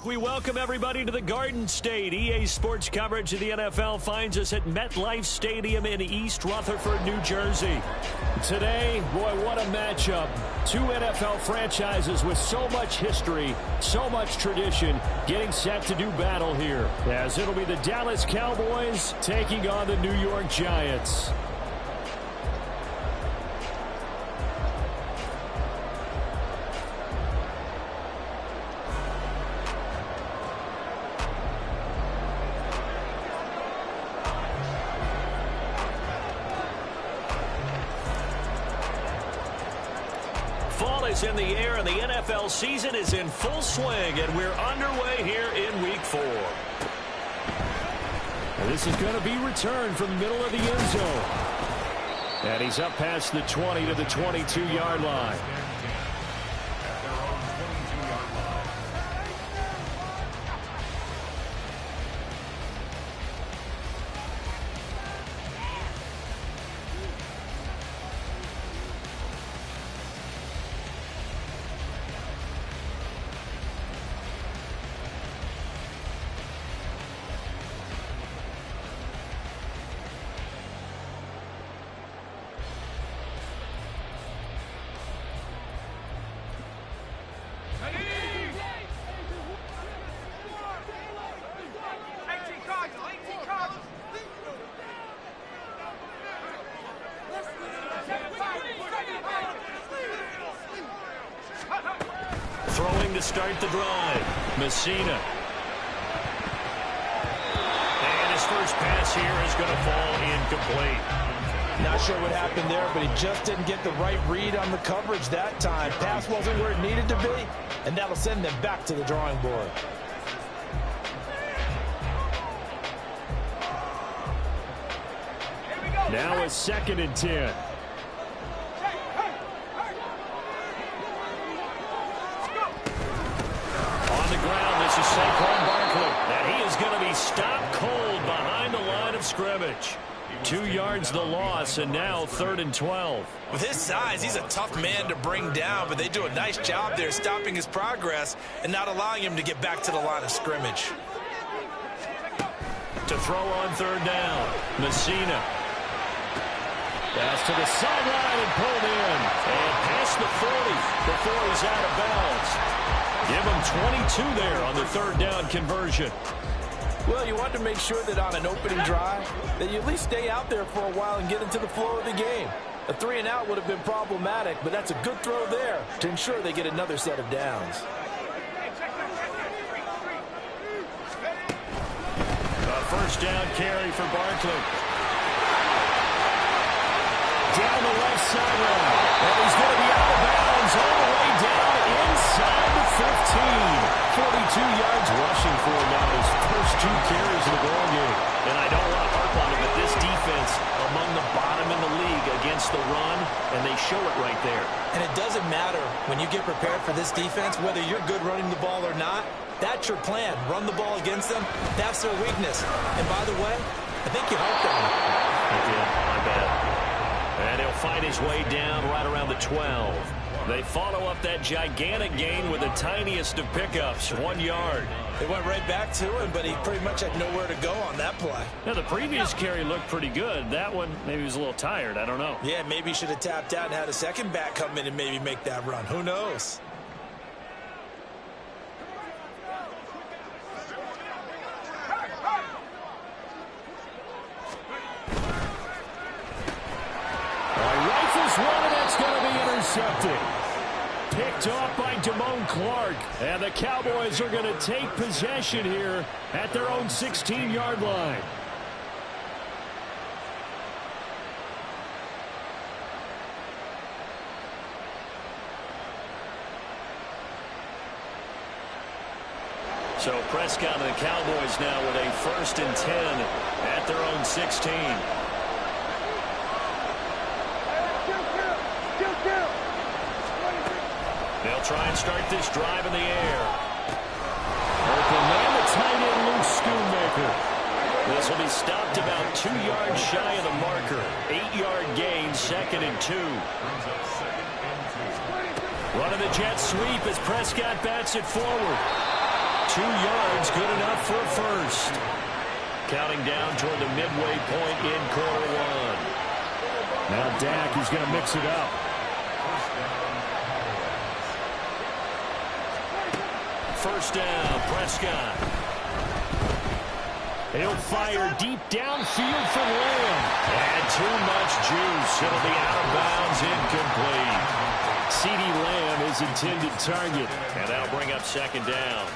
back. We welcome everybody to the Garden State. EA Sports coverage of the NFL finds us at MetLife Stadium in East Rutherford, New Jersey. Today, boy, what a matchup. Two NFL franchises with so much history, so much tradition, getting set to do battle here, as it'll be the Dallas Cowboys taking on the New York Giants. Fall is in the air, and the NFL season is in full swing, and we're underway here in Week 4. And this is going to be returned from the middle of the end zone. And he's up past the 20 to the 22-yard line. Throwing to start the drive, Messina. And his first pass here is going to fall incomplete. Not sure what happened there, but he just didn't get the right read on the coverage that time. Pass wasn't where it needed to be, and that'll send them back to the drawing board. Now a 2nd and 10. This is Saquon Barkley, and he is going to be stopped cold behind the line of scrimmage. 2 yards the loss, and now 3rd and 12. With his size, he's a tough man to bring down, but they do a nice job there stopping his progress and not allowing him to get back to the line of scrimmage. To throw on 3rd down, Messina. Pass to the sideline and pulled in. And past the 40 before he's out of bounds. Give him 22 there on the 3rd down conversion. Well, you want to make sure that on an opening drive that you at least stay out there for a while and get into the flow of the game. A 3-and-out would have been problematic, but that's a good throw there to ensure they get another set of downs. A 1st down carry for Barkley. Down the left sideline. And he's going to be out of bounds all the way down inside the 15. 42 yards rushing for him now, his first 2 carries of the ball game. And I don't want to harp on it, but this defense among the bottom in the league against the run, and they show it right there. And it doesn't matter when you get prepared for this defense, whether you're good running the ball or not. That's your plan. Run the ball against them. That's their weakness. And by the way, I think you harped on it. I did. My bad. And he'll find his way down right around the 12. They follow up that gigantic gain with the tiniest of pickups, 1 yard. They went right back to him, but he pretty much had nowhere to go on that play. Now, the previous carry looked pretty good. That one, maybe he was a little tired. I don't know. Yeah, maybe he should have tapped out and had a second back come in and maybe make that run. Who knows? Rifles one, and that's going to be intercepted. Picked off by Damone Clark. And the Cowboys are going to take possession here at their own 16-yard line. So Prescott and the Cowboys now with a 1st and 10 at their own 16. They'll try and start this drive in the air. Open man, the tight end, Luke Schoonmaker. This will be stopped about 2 yards shy of the marker. 8-yard gain, 2nd and 2. Running the jet sweep as Prescott bats it forward. 2 yards, good enough for a first. Counting down toward the midway point in quarter one. Now Dak, he's going to mix it up. First down, Prescott. He'll fire deep downfield for Lamb. And too much juice. It'll be out of bounds, incomplete. CeeDee Lamb is intended target. And that'll bring up second down.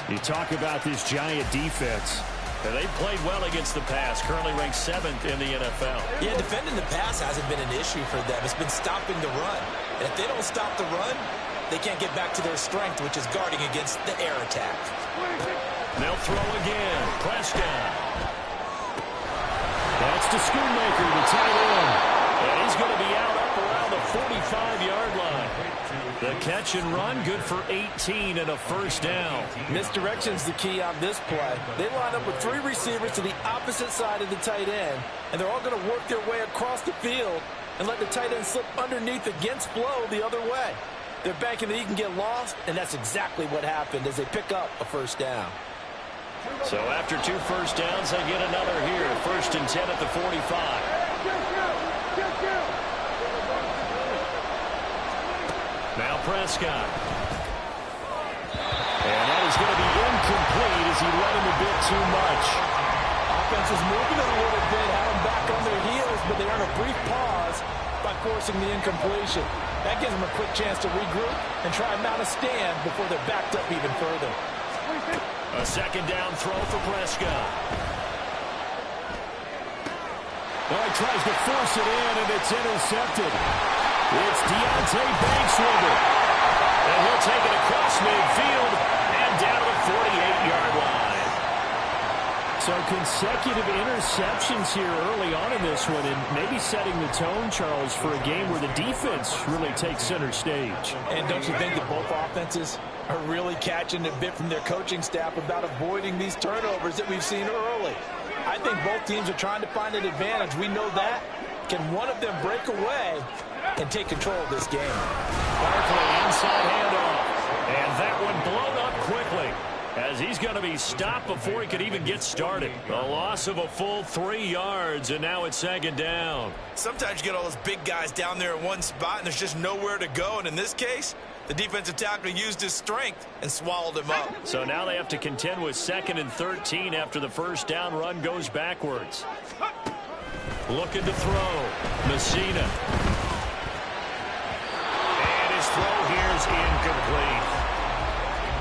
You talk about this Giant defense. They've played well against the pass, currently ranked 7th in the NFL. Yeah, defending the pass hasn't been an issue for them. It's been stopping the run. And if they don't stop the run, they can't get back to their strength, which is guarding against the air attack. They'll throw again. Prescott. That's to Schoonmaker, the tight end. And he's going to be out up around the 45-yard line. The catch and run, good for 18 and a first down. Misdirection's the key on this play. They line up with 3 receivers to the opposite side of the tight end, and they're all going to work their way across the field and let the tight end slip underneath against flow the other way. They're banking that he can get lost, and that's exactly what happened as they pick up a first down. So after 2 first downs, they get another here. First and 10 at the 45. Now Prescott. And that is going to be incomplete as he let him a bit too much. Offense is moving a little bit, had them back on their heels, but they earn a brief pause by forcing the incompletion. That gives them a quick chance to regroup and try and mount a stand before they're backed up even further. A second down throw for Prescott. Oh, he tries to force it in, and it's intercepted. It's Deonte Banks with it. And he'll take it across midfield and down to the 48-yard line. So consecutive interceptions here early on in this one, and maybe setting the tone, Charles, for a game where the defense really takes center stage. And don't you think that both offenses are really catching a bit from their coaching staff about avoiding these turnovers that we've seen early? I think both teams are trying to find an advantage. We know that. Can one of them break away and take control of this game? Barkley inside handoff. And that one blown up quickly as he's going to be stopped before he could even get started. A loss of a full 3 yards, and now it's second down. Sometimes you get all those big guys down there in one spot, and there's just nowhere to go. And in this case, the defensive tackle used his strength and swallowed him up. So now they have to contend with 2nd and 13 after the first down run goes backwards. Looking to throw. Messina. And his throw here is incomplete.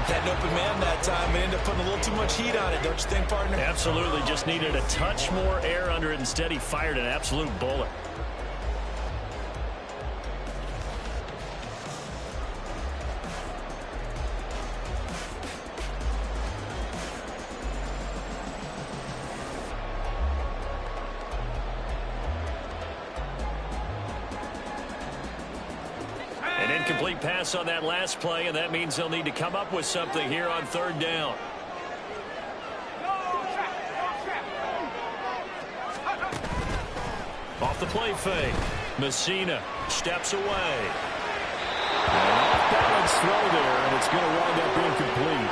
Had an open man that time and ended up putting a little too much heat on it, don't you think, partner? Absolutely. Just needed a touch more air under it. Instead, he fired an absolute bullet. An incomplete pass on that last play, and that means they'll need to come up with something here on 3rd down. Off the play fake. Messina steps away. Off-balance throw there, and it's going to wind up incomplete.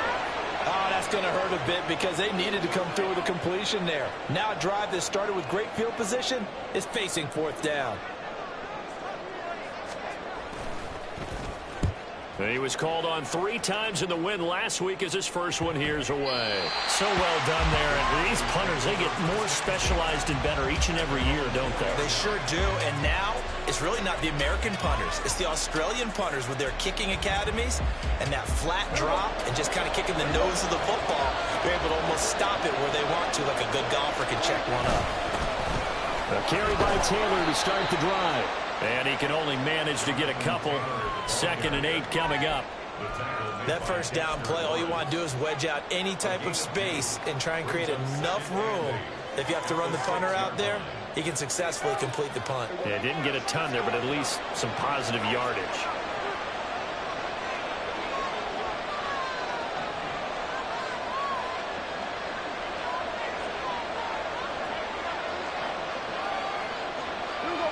Oh, that's going to hurt a bit because they needed to come through with a completion there. Now a drive that started with great field position is facing 4th down. He was called on 3 times in the win last week as his first one here's away. So well done there. And these punters, they get more specialized and better each and every year, don't they? They sure do. And now it's really not the American punters. It's the Australian punters with their kicking academies and that flat drop and just kind of kicking the nose of the football. They're able to almost stop it where they want to, like a good golfer can check one up. A carry by Taylor to start the drive. And he can only manage to get a couple. 2nd and 8 coming up. That first down play, all you want to do is wedge out any type of space and try and create enough room. If you have to run the punter out there, he can successfully complete the punt. Yeah, didn't get a ton there, but at least some positive yardage.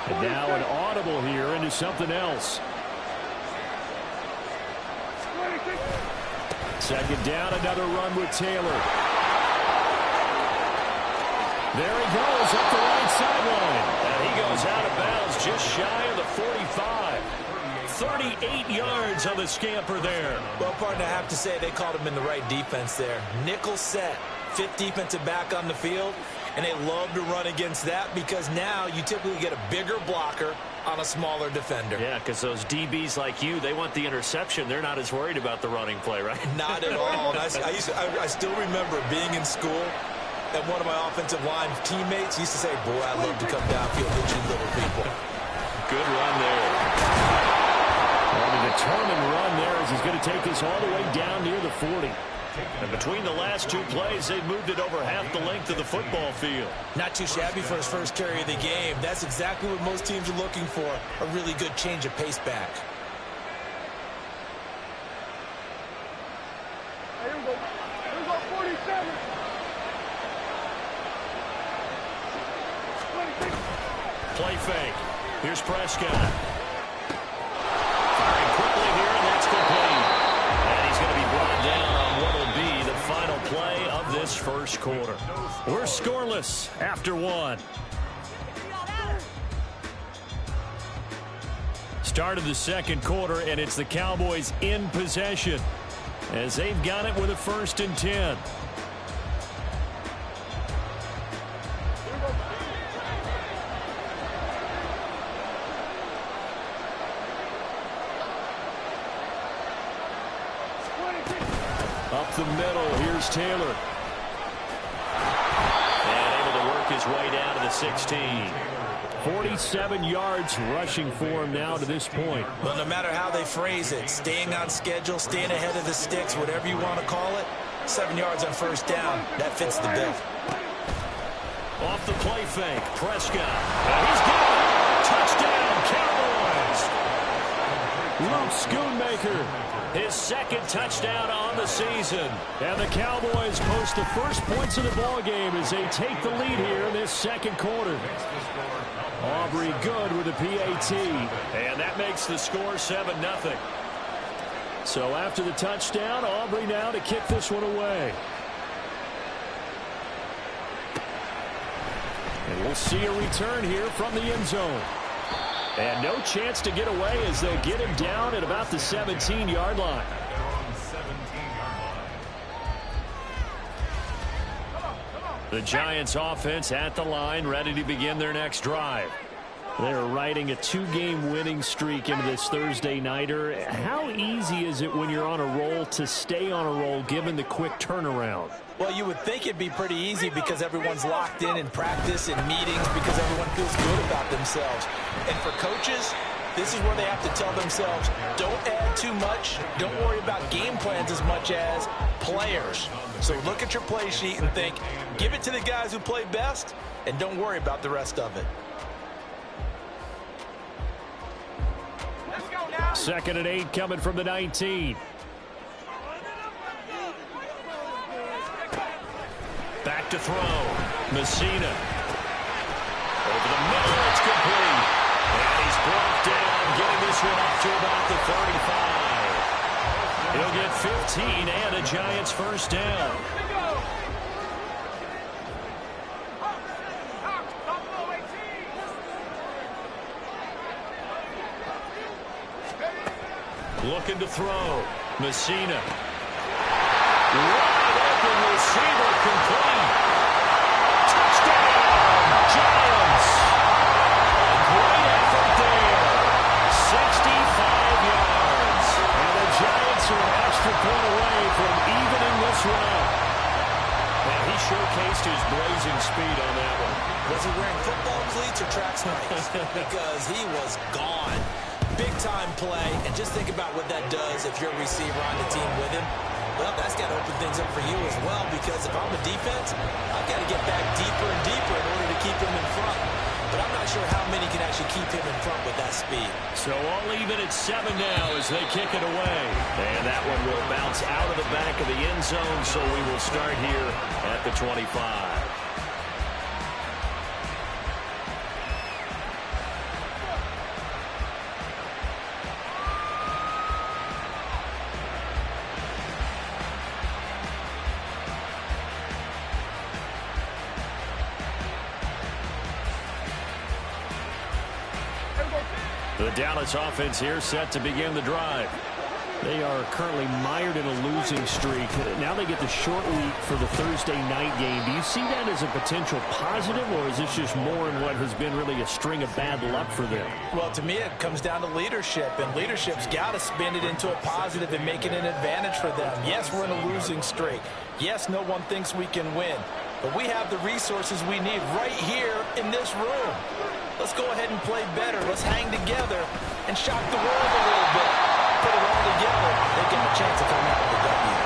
And now an audible here into something else. Second down, another run with Taylor. There he goes up the right sideline. And he goes out of bounds just shy of the 45. 38 yards on the scamper there. Well, partner, I have to say they called him in the right defense there. Nickel set, fifth defensive back on the field, and they love to run against that because now you typically get a bigger blocker on a smaller defender. Yeah, because those DBs like you, they want the interception. They're not as worried about the running play, right? Not at all. And I still remember being in school, and one of my offensive line teammates used to say, boy, I love to come downfield with you little people. Good run there. And a determined run there as he's going to take this all the way down near the 40. And between the last two plays, they've moved it over half the length of the football field. Not too shabby for his first carry of the game. That's exactly what most teams are looking for, a really good change of pace back. Here we go. Here we go, 47. Play fake. Here's Prescott. Firing quickly here, and that's complete. And he's going to be brought down on what will be the final play of this first quarter. We're scoreless after one. Start of the second quarter, and it's the Cowboys in possession as they've got it with a 1st and 10. Up the middle, here's Taylor. And able to work his way down to the 16. 47 yards rushing for him now to this point. Well, no matter how they phrase it, staying on schedule, staying ahead of the sticks, whatever you want to call it, 7 yards on first down, that fits the bill. Off the play fake, Prescott. And he's got it. Touchdown, Cowboys. Luke Schoonmaker, his second touchdown on the season. And the Cowboys post the first points of the ball game as they take the lead here in this second quarter. Aubrey good with the PAT. And that makes the score 7-0. So after the touchdown, Aubrey now to kick this one away. And we'll see a return here from the end zone. And no chance to get away as they'll get him down at about the 17-yard line. The Giants offense at the line, ready to begin their next drive. They're riding a 2-game winning streak into this Thursday nighter. How easy is it when you're on a roll to stay on a roll given the quick turnaround? Well, you would think it'd be pretty easy because everyone's locked in practice and meetings because everyone feels good about themselves. And for coaches, this is where they have to tell themselves, don't add too much. Don't worry about game plans as much as players. So look at your play sheet and think, give it to the guys who play best, and don't worry about the rest of it. 2nd and 8 coming from the 19. Back to throw. Messina. Over the middle, it's complete. And he's brought down, getting this one up to about the 35. He'll get 15 and a Giants first down. Looking to throw. Messina. Wide open receiver complete. Touchdown, Giants. Great effort there. 65 yards. And the Giants are an extra point away from evening this round. And he showcased his blazing speed on that one. Was he wearing football cleats or track spikes? Because he was gone. Big-time play, and just think about what that does if you're a receiver on the team with him. Well, that's got to open things up for you as well, because if I'm a defense, I've got to get back deeper and deeper in order to keep him in front. But I'm not sure how many can actually keep him in front with that speed. So all even at 7 now as they kick it away. And that one will bounce out of the back of the end zone, so we will start here at the 25. The Dallas offense here set to begin the drive. They are currently mired in a losing streak. Now they get the short week for the Thursday night game. Do you see that as a potential positive, or is this just more in what has been really a string of bad luck for them? Well, to me, it comes down to leadership, and leadership's got to spin it into a positive and make it an advantage for them. Yes, we're in a losing streak. Yes, no one thinks we can win, but we have the resources we need right here in this room. Let's go ahead and play better. Let's hang together and shock the world a little bit. Put it all together, they get a chance to come out with the W.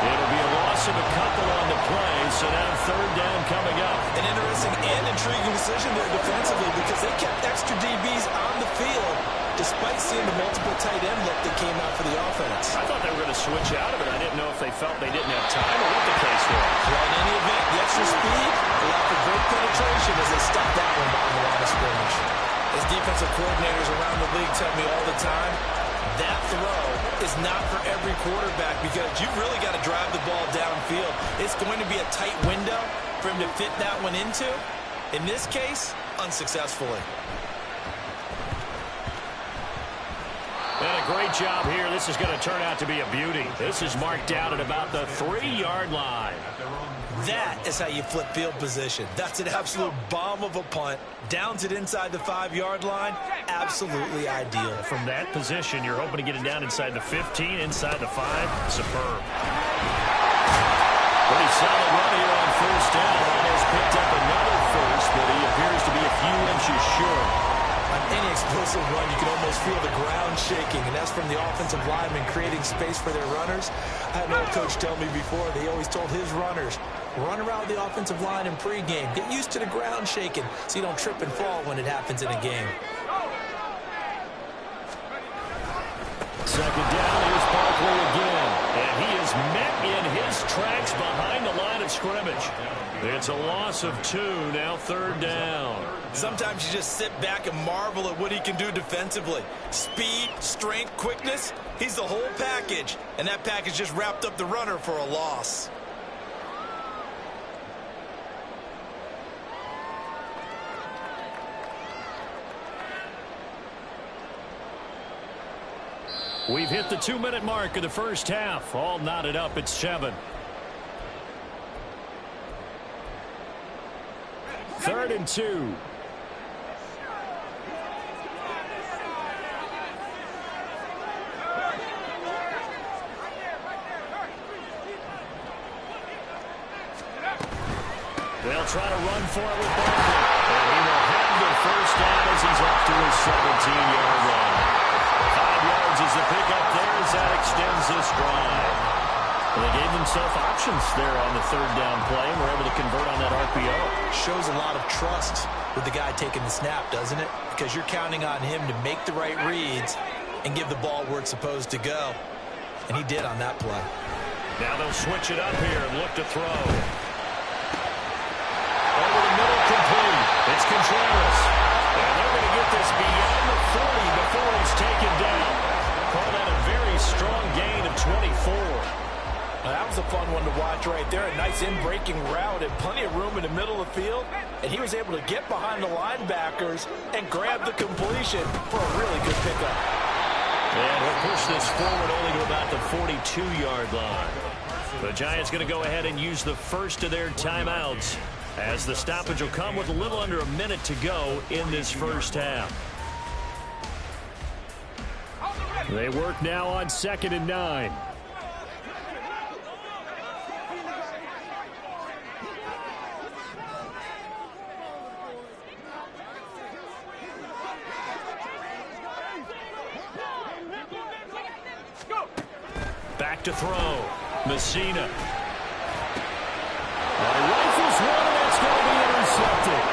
It'll be a loss of a couple on the play, so now third down coming up. An interesting and intriguing decision there defensively because they kept extra DBs on the field despite seeing the multiple tight end look that came out for the offense. I thought they were going to switch out of it. I didn't know if they felt they didn't have time or what the case was. Well, in any event, the extra speed allowed for great penetration as they stopped that one behind the line of scrimmage. As defensive coordinators around the league tell me all the time, that throw is not for every quarterback because you've really got to drive the ball downfield. It's going to be a tight window for him to fit that one into. In this case, unsuccessfully. And a great job here. This is going to turn out to be a beauty. This is marked out at about the 3-yard line. That is how you flip field position. That's an absolute bomb of a punt. Downs it inside the 5-yard line. Absolutely ideal. From that position, you're hoping to get it down inside the 15, inside the 5. Superb. Pretty solid run here on first down. Almost picked up another first, but he appears to be a few inches short. On any explosive run, you can almost feel the ground shaking, and that's from the offensive linemen creating space for their runners. I had an old coach tell me before, they always told his runners, run around the offensive line in pregame. Get used to the ground shaking so you don't trip and fall when it happens in a game. Second down, here's Barkley again. And he is met in his tracks behind the line of scrimmage. It's a loss of 2, now third down. Sometimes you just sit back and marvel at what he can do defensively. Speed, strength, quickness, he's the whole package. And that package just wrapped up the runner for a loss. We've hit the 2-minute mark of the first half. All knotted up at 7. Third and 2. They'll try to run for it with Barkley. And he will have the first down as he's up to his 17-yard line. 5 yards is the pickup there as that extends this drive. Well, they gave themselves options there on the third down play and were able to convert on that RPO. Shows a lot of trust with the guy taking the snap, doesn't it? Because you're counting on him to make the right reads and give the ball where it's supposed to go. And he did on that play. Now they'll switch it up here and look to throw. Over the middle, complete. It's Contreras. And they're going to get this beyond the 40 before he's taken down. Call that a very strong gain of 24. Now, that was a fun one to watch right there. A nice in-breaking route and plenty of room in the middle of the field. And he was able to get behind the linebackers and grab the completion for a really good pickup. And he'll push this forward only to about the 42-yard line. The Giants going to go ahead and use the first of their timeouts, as the stoppage will come with a little under a minute to go in this first half. They work now on 2nd and 9. Back to throw. Messina. Rifles one, and that's going to be intercepted.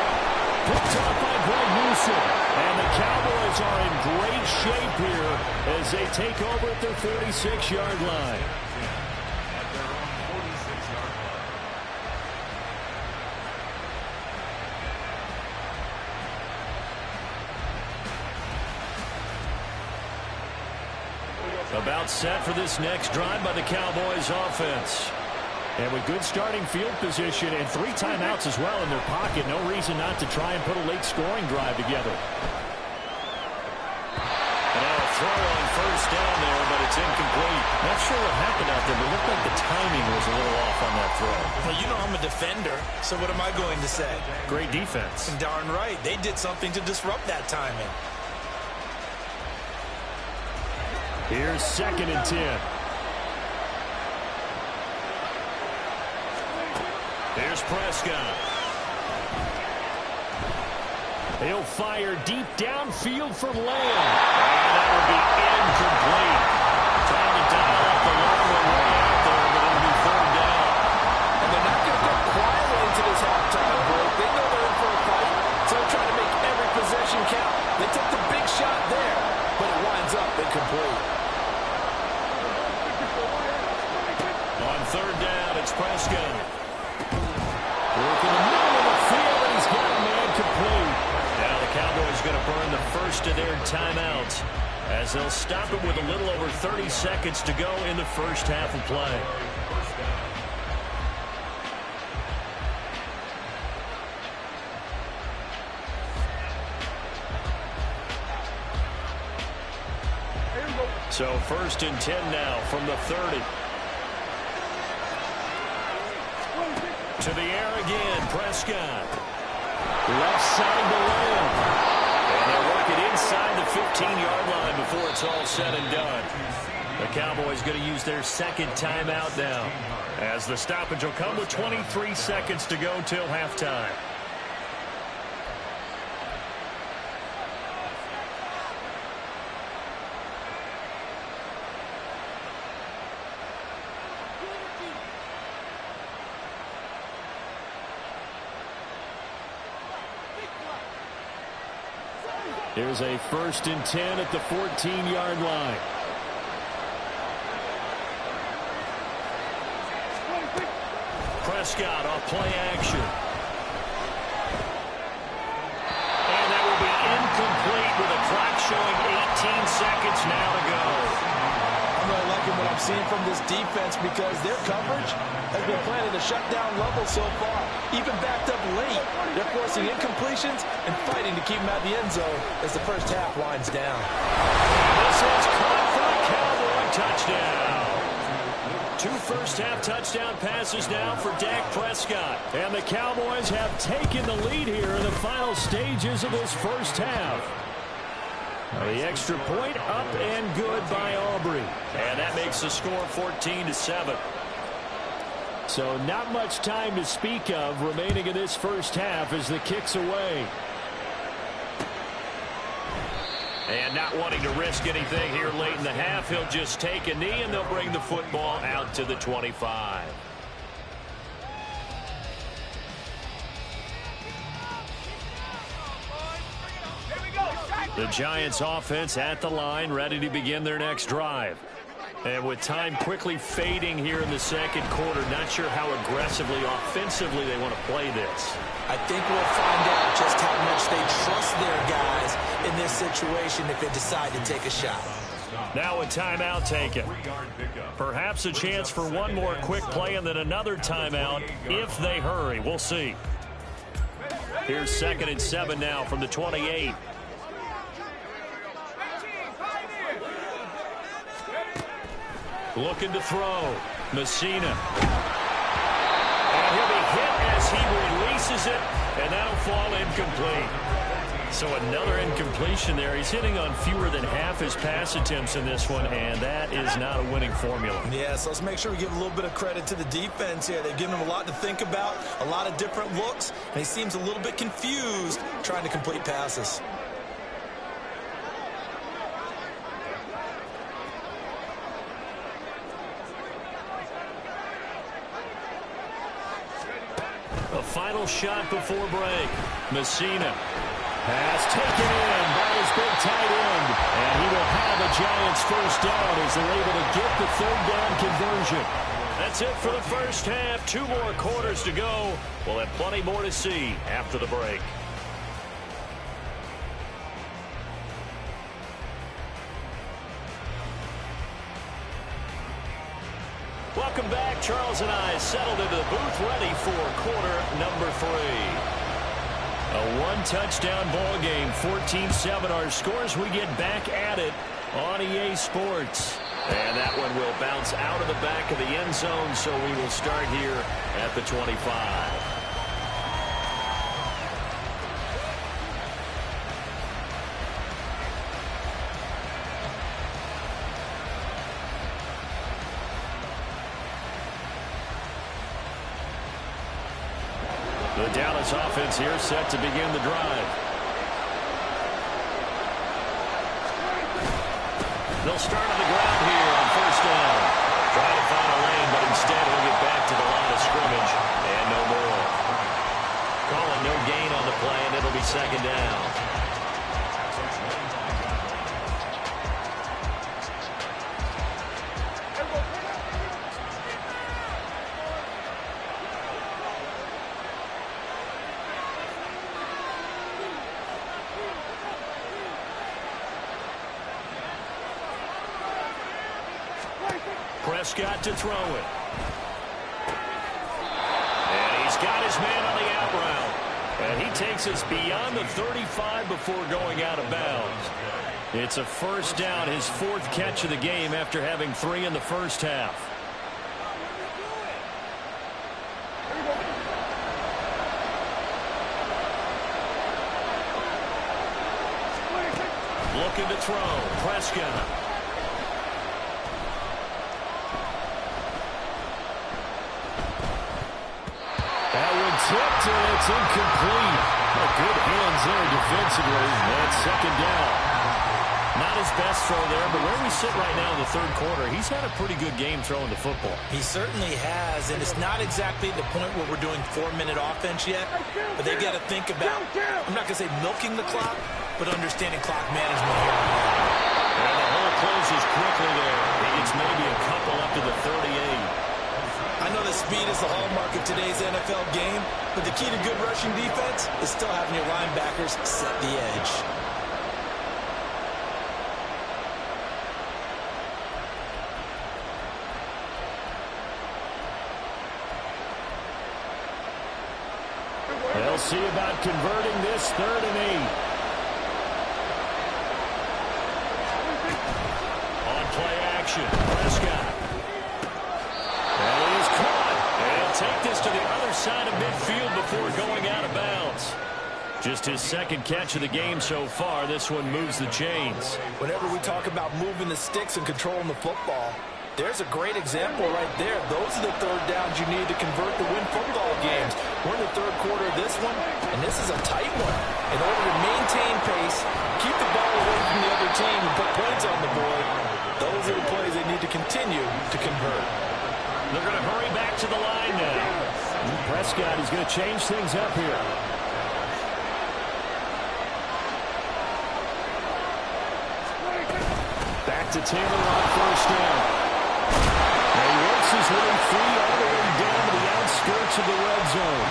Picked up by Greg Newsome. And the Cowboys are in great shape here as they take over at their 46-yard line. About set for this next drive by the Cowboys offense. And with good starting field position and 3 timeouts as well in their pocket, no reason not to try and put a late scoring drive together. throw on first down there, but it's incomplete. Not sure what happened out there, but it looked like the timing was a little off on that throw. Well, you know I'm a defender, so what am I going to say? Great defense. Darn right. They did something to disrupt that timing. Here's 2nd and 10. Here's Prescott. He'll fire deep downfield for Lamb. And that will be incomplete. Trying to dial up the long way out there, but it'll be 3rd down. And they're not going to go quietly into this halftime break. They know they're in for a fight, so they're trying to make every possession count. They took the big shot there, but it winds up incomplete. On 3rd down, it's Prescott. Work in the middle of the field, and he's got a man complete. Now the Cowboys going to burn the first of their timeouts as they'll stop it with a little over 30 seconds to go in the first half of play. So 1st and 10 now from the 30. To the air again, Prescott. Left side to Lamb. And they'll work it inside the 15-yard line before it's all said and done. The Cowboys going to use their 2nd timeout now, as the stoppage will come with 23 seconds to go till halftime. Here's a 1st and 10 at the 14-yard line. Prescott off play action. And that will be incomplete with a clock showing 18 seconds now to go. I'm really liking what I'm seeing from this defense because their coverage has been playing at a shutdown level so far. Even backed up late, they're forcing incompletions and fighting to keep them out of the end zone as the first half winds down. This is caught for a Cowboy touchdown. 2 first-half touchdown passes now for Dak Prescott. And the Cowboys have taken the lead here in the final stages of this first half. The extra point up and good by Aubrey. And that makes the score 14-7. So not much time to speak of remaining in this first half as the kick's away. And not wanting to risk anything here late in the half, he'll just take a knee and they'll bring the football out to the 25. The Giants offense at the line, ready to begin their next drive. And with time quickly fading here in the second quarter, not sure how aggressively, offensively they want to play this. I think we'll find out just how much they trust their guys in this situation if they decide to take a shot. Now a timeout taken. Perhaps a chance for one more quick play and then another timeout if they hurry. We'll see. Here's 2nd and 7 now from the 28. Looking to throw. Messina. And he'll be hit as he releases it, and that'll fall incomplete. So another incompletion there. He's hitting on fewer than half his pass attempts in this one, and that is not a winning formula. Yeah, so let's make sure we give a little bit of credit to the defense here. They've given him a lot to think about, a lot of different looks, and he seems a little bit confused trying to complete passes. A final shot before break. Messina. Pass taken in by his big tight end. And he will have a Giants first down as they're able to get the 3rd down conversion. That's it for the first half. 2 more quarters to go. We'll have plenty more to see after the break. Welcome back. Charles and I settled into the booth ready for quarter number 3. A 1-touchdown ball game, 14-7 our scores. We get back at it on EA Sports. And that one will bounce out of the back of the end zone, so we will start here at the 25. The Dallas offense here set to begin the drive. They'll start on the ground here on first down. Trying to find a lane, but instead he'll get back to the line of scrimmage and no more. Calling no gain on the play, and it'll be second down. Prescott to throw it. And he's got his man on the out route. And he takes us beyond the 35 before going out of bounds. It's a first down, his fourth catch of the game after having 3 in the first half. Looking to throw. Prescott. Tipped, and it's incomplete. Good hands there defensively. That's second down. Not his best throw there, but where we sit right now in the third quarter, he's had a pretty good game throwing the football. He certainly has, and it's not exactly the point where we're doing 4-minute offense yet, but they've got to think about, I'm not going to say milking the clock, but understanding clock management here. And the hole closes quickly there. He gets maybe a couple up to the 38. I know that speed is the hallmark of today's NFL game, but the key to good rushing defense is still having your linebackers set the edge. They'll see about converting this 3rd and 8. On play action, Prescott. Take this to the other side of midfield before going out of bounds. Just his second catch of the game so far. This one moves the chains. Whenever we talk about moving the sticks and controlling the football, there's a great example right there. Those are the third downs you need to convert to win football games. We're in the third quarter of this one, and this is a tight one. In order to maintain pace, keep the ball away from the other team, and put points on the board, those are the plays they need to continue to convert. They're going to hurry back to the line now. Prescott is going to change things up here. Back to Taylor on first down. And he works his way free all the way down to the outskirts of the red zone.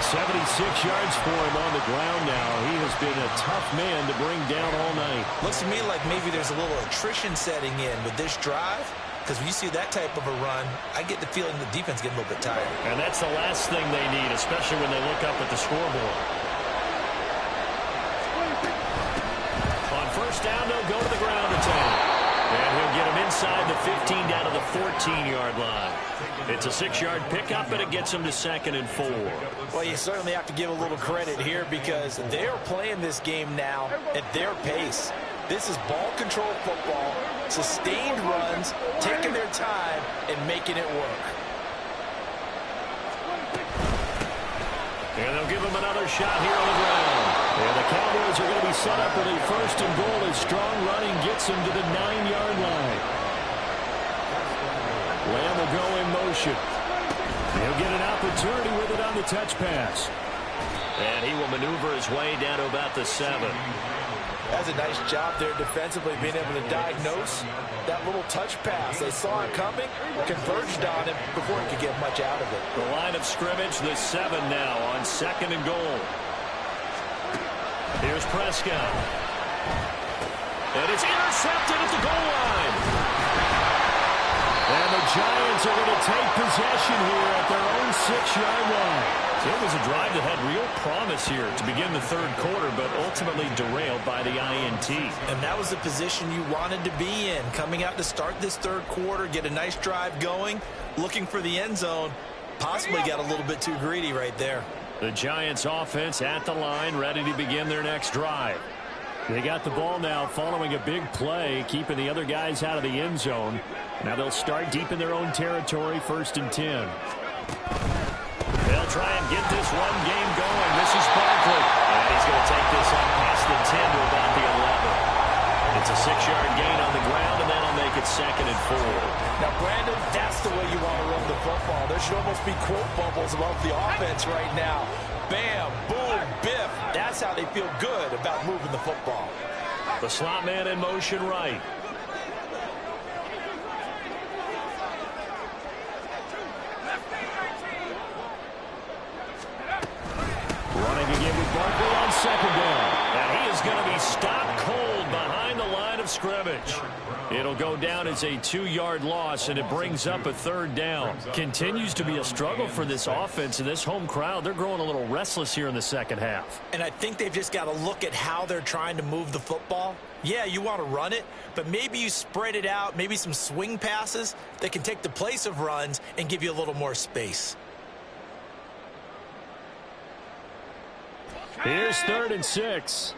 76 yards for him on the ground now. He has been a tough man to bring down all night. Looks to me like maybe there's a little attrition setting in with this drive. Because when you see that type of a run, I get the feeling the defense getting a little bit tired. And that's the last thing they need, especially when they look up at the scoreboard. On first down, they'll go to the ground attack. And he'll get him inside the 15 down to the 14-yard line. It's a 6-yard pickup, and it gets him to 2nd and 4. Well, you certainly have to give a little credit here because they're playing this game now at their pace. This is ball control football, sustained runs, taking their time, and making it work. And they'll give him another shot here on the ground. And the Cowboys are going to be set up with a 1st and goal as strong running gets him to the 9-yard line. Lamb will go in motion. He'll get an opportunity with it on the touch pass. And he will maneuver his way down to about the 7. That's a nice job there defensively, being able to diagnose that little touch pass. They saw it coming, converged on it before he could get much out of it. The line of scrimmage, the 7 now on 2nd and goal. Here's Prescott. And it's intercepted at the goal line. And the Giants are going to take possession here at their own 6-yard line. It was a drive that had real promise here to begin the third quarter, but ultimately derailed by the INT. And that was the position you wanted to be in. Coming out to start this third quarter, get a nice drive going, looking for the end zone. Possibly got a little bit too greedy right there. The Giants offense at the line, ready to begin their next drive. They got the ball now following a big play, keeping the other guys out of the end zone. Now they'll start deep in their own territory, 1st and 10. They'll try and get this run game going. This is Barkley. And he's going to take this up past the 10 to about the 11. It's a 6-yard gain on the ground, and that'll make it 2nd and 4. Now, Brandon, that's the way you want to run the football. There should almost be quote bubbles above the offense right now. Bam, boom, biff. That's how they feel good about moving the football. The slot man in motion right. Running again with Barkley on 2nd down. And he is going to be stopped cold behind the line of scrimmage. It'll go down as a 2-yard loss, and it brings up a 3rd down. Continues to be a struggle for this offense, and this home crowd, they're growing a little restless here in the second half. And I think they've just got to look at how they're trying to move the football. Yeah, you want to run it, but maybe you spread it out, maybe some swing passes that can take the place of runs and give you a little more space. Here's 3rd and 6.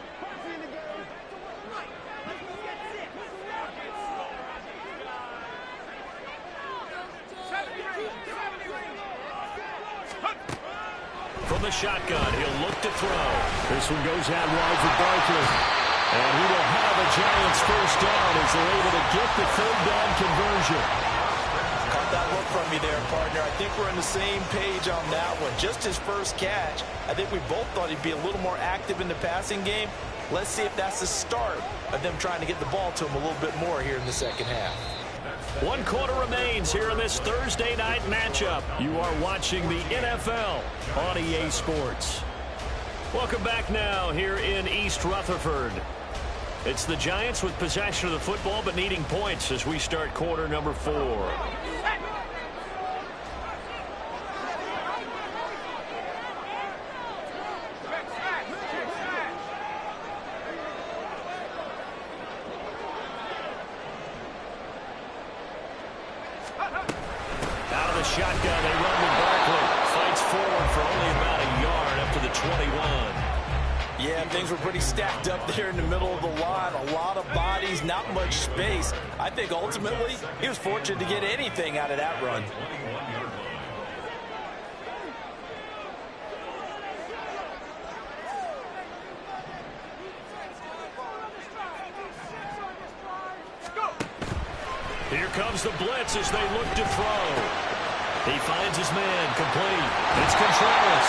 From the shotgun, he'll look to throw. This one goes out wide for Barkley. And he will have a Giants 1st down as they're able to get the 3rd down conversion. Caught that look from me there, partner. I think we're on the same page on that one. Just his first catch. I think we both thought he'd be a little more active in the passing game. Let's see if that's the start of them trying to get the ball to him a little bit more here in the second half. 1 quarter remains here in this Thursday night matchup. You are watching the NFL on EA Sports. Welcome back now here in East Rutherford. It's the Giants with possession of the football but needing points as we start quarter number 4. Out of the shotgun, they run with Barkley. Fights forward for only about a yard up to the 21. Yeah, things were pretty stacked up there in the middle of the line. A lot of bodies, not much space. I think ultimately he was fortunate to get anything out of that run. Here comes the blitz as they look to throw. He finds his man, complete. It's Contreras.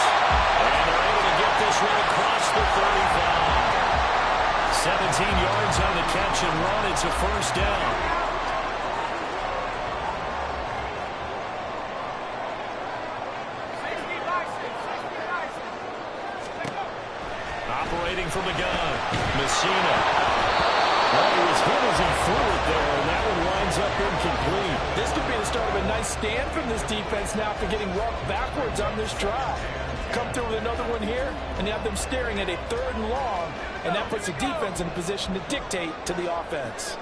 And they're able to get this one across the 35. 17 yards on the catch and run. It's a 1st down. Operating from the gun, Messina. Well, he was hit as he threw it there, and that one winds up incomplete. This could be the start of a nice stand from this defense now after getting walked backwards on this drive. Come through with another one here, and you have them staring at a 3rd and long, and that puts the defense in a position to dictate to the offense.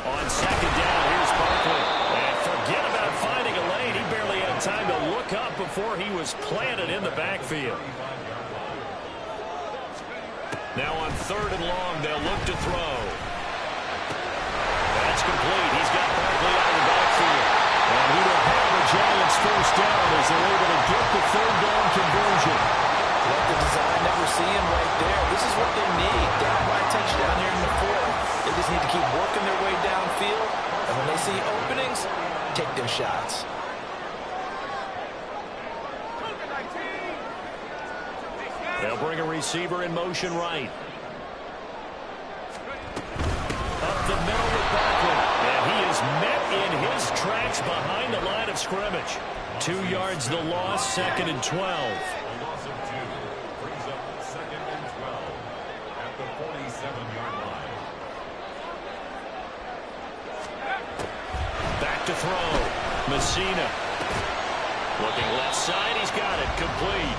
On 2nd down, here's Barkley. And forget about finding a lane. He barely had time to look up before he was planted in the backfield. Now on 3rd and long, they'll look to throw. That's complete. He's got Barkley out of the backfield. And he will have the Giants 1st down as they're able to get the 3rd down conversion. Love the design that we're seeing right there. This is what they need. Down by a touchdown here in the 4th. They just need to keep working their way downfield. And when they see openings, take their shots. They'll bring a receiver in motion right. Up the middle with Barkley. And he is met in his tracks behind the line of scrimmage. 2 yards the loss, 2nd and 12. 7-yard line. Back to throw. Messina. Looking left side. He's got it. Complete.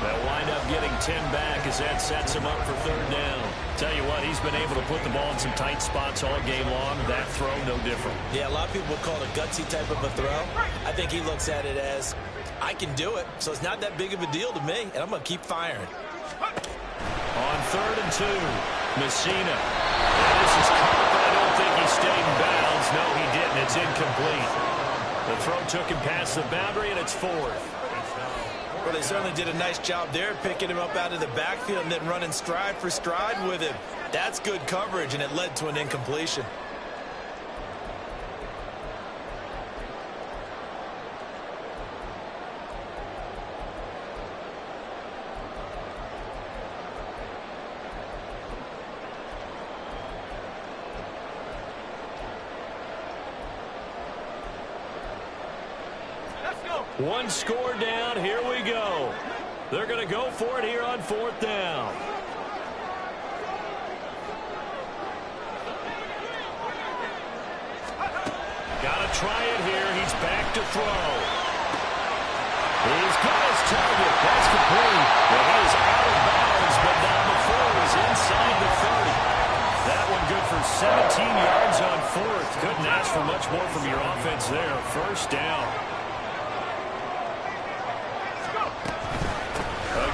They'll wind up getting 10 back as that sets him up for third down. Tell you what, he's been able to put the ball in some tight spots all game long. That throw, no different. Yeah, a lot of people would call it a gutsy type of a throw. I think he looks at it as, I can do it, so it's not that big of a deal to me, and I'm going to keep firing. On 3rd and 2, Messina. And this is caught, but I don't think he stayed in bounds. No, he didn't. It's incomplete. The throw took him past the boundary, and it's 4th. Well, they certainly did a nice job there, picking him up out of the backfield and then running stride for stride with him. That's good coverage, and it led to an incompletion. One score down. Here we go. They're going to go for it here on 4th down. Got to try it here. He's back to throw. He's got his target. That's complete. Well, he is out of bounds, but now the throw is inside the 30. That one good for 17 yards on 4th. Couldn't ask for much more from your offense there. First down.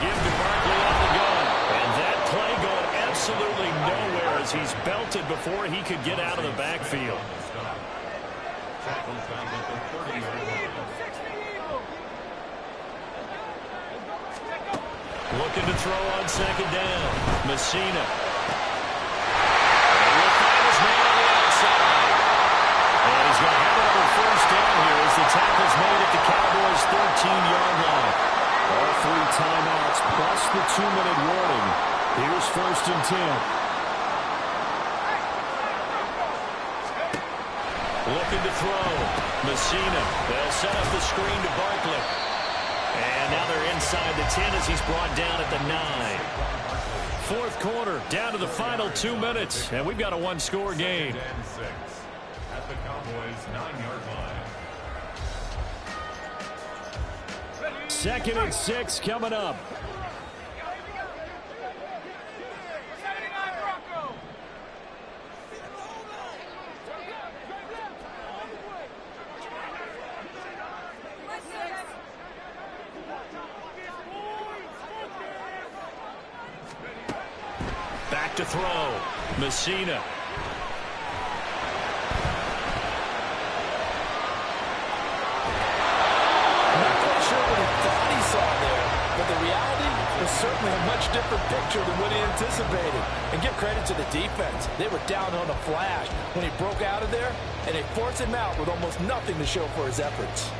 Give to Barkley on the gun. And that play going absolutely nowhere as he's belted before he could get out of the backfield. Looking to throw on 2nd down. Messina. And he'll find his man on the outside. And he's going to have another first down here as the tackle's made at the Cowboys' 13-yard line. All 3 timeouts plus the 2-minute warning. Here's 1st and 10. Looking to throw. Messina. They'll set up the screen to Barkley. And now they're inside the 10 as he's brought down at the 9. 4th quarter, down to the final 2 minutes. And we've got a 1-score game. At the Cowboys' 9-yard line. 2nd and 6 coming up. Back to throw. Messina. Certainly a much different picture than what he anticipated. And give credit to the defense. They were down on a flash when he broke out of there, and they forced him out with almost nothing to show for his efforts.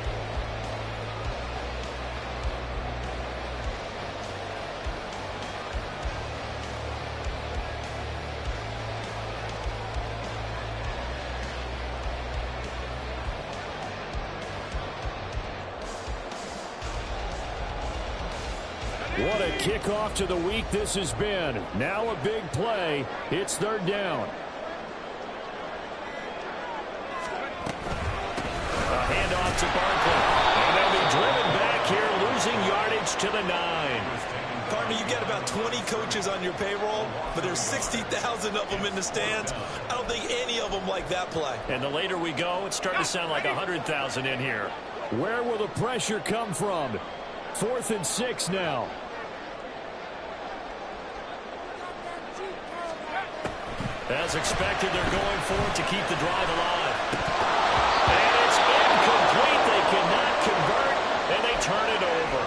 What a kickoff to the week this has been. Now a big play. It's 3rd down. A handoff to Barkley. And they'll be driven back here, losing yardage to the 9. Partner, you got about 20 coaches on your payroll, but there's 60,000 of them in the stands. I don't think any of them like that play. And the later we go, it's starting to sound like 100,000 in here. Where will the pressure come from? 4th and 6 now. As expected, they're going for it to keep the drive alive. And it's incomplete. They cannot convert, and they turn it over.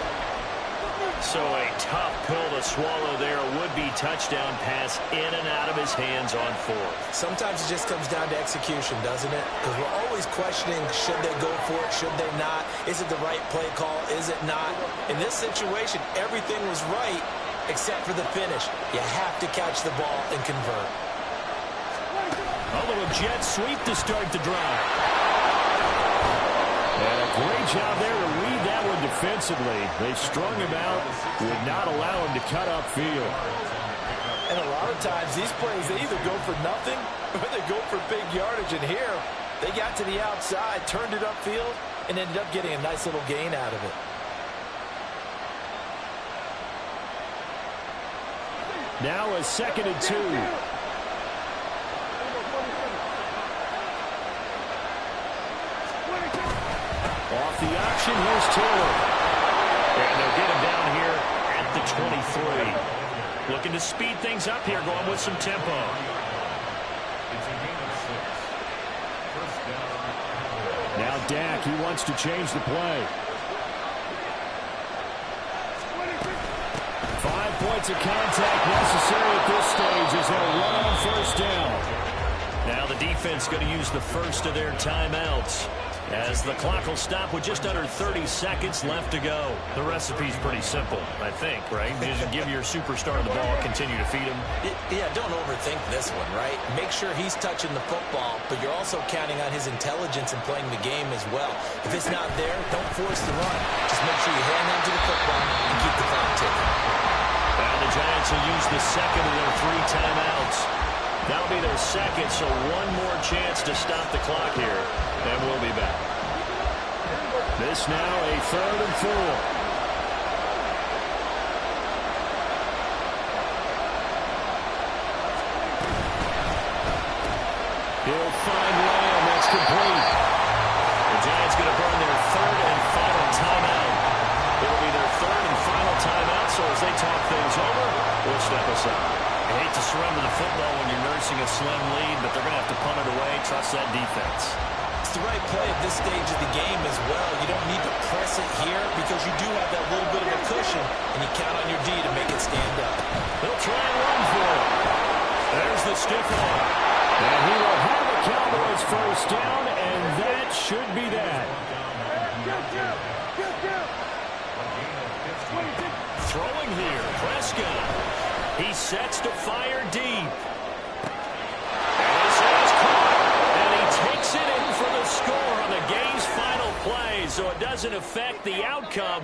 So a tough pill to swallow there. A would-be touchdown pass in and out of his hands on 4th. Sometimes it just comes down to execution, doesn't it? Because we're always questioning, should they go for it, should they not? Is it the right play call, is it not? In this situation, everything was right except for the finish. You have to catch the ball and convert. A little jet sweep to start the drive. And a great job there to read that one defensively. They strung him out, would not allow him to cut upfield. And a lot of of times, these plays, they either go for nothing or they go for big yardage. And here, they got to the outside, turned it upfield, and ended up getting a nice little gain out of it. Now a 2nd and 2. Off the option, here's Taylor. And they'll get him down here at the 23. Looking to speed things up here, going with some tempo. It's a gain of 6. First down. Now Dak, he wants to change the play. 5 points of contact necessary at this stage as they'll run on first down. Now the defense going to use the first of their timeouts, as the clock will stop with just under 30 seconds left to go. The recipe's pretty simple, I think, right? Just give your superstar the ball, continue to feed him. Yeah, don't overthink this one, right? Make sure he's touching the football, but you're also counting on his intelligence in playing the game as well. If it's not there, don't force the run. Just make sure you hang on to the football and keep the clock ticking. And the Giants will use the second of their 3 timeouts. That'll be their second, so one more chance to stop the clock here, and we'll be back. This now a 3rd and 4. He'll find Lamb. That's complete. The Giants going to burn their 3rd and final timeout. It'll be their 3rd and final timeout, so as they talk things over, we'll step aside. I hate to surrender the football when you're nursing a slim lead, but they're going to have to punt it away. Trust that defense. It's the right play at this stage of the game as well. You don't need to press it here because you do have that little bit of a cushion, and you count on your D to make it stand up. They'll try and run for it. There's the stiff arm. And he will have the Cowboys first down, and that should be that. Throwing here, Prescott. He sets to fire deep. And this is caught. And he takes it in for the score on the game's final play. So it doesn't affect the outcome,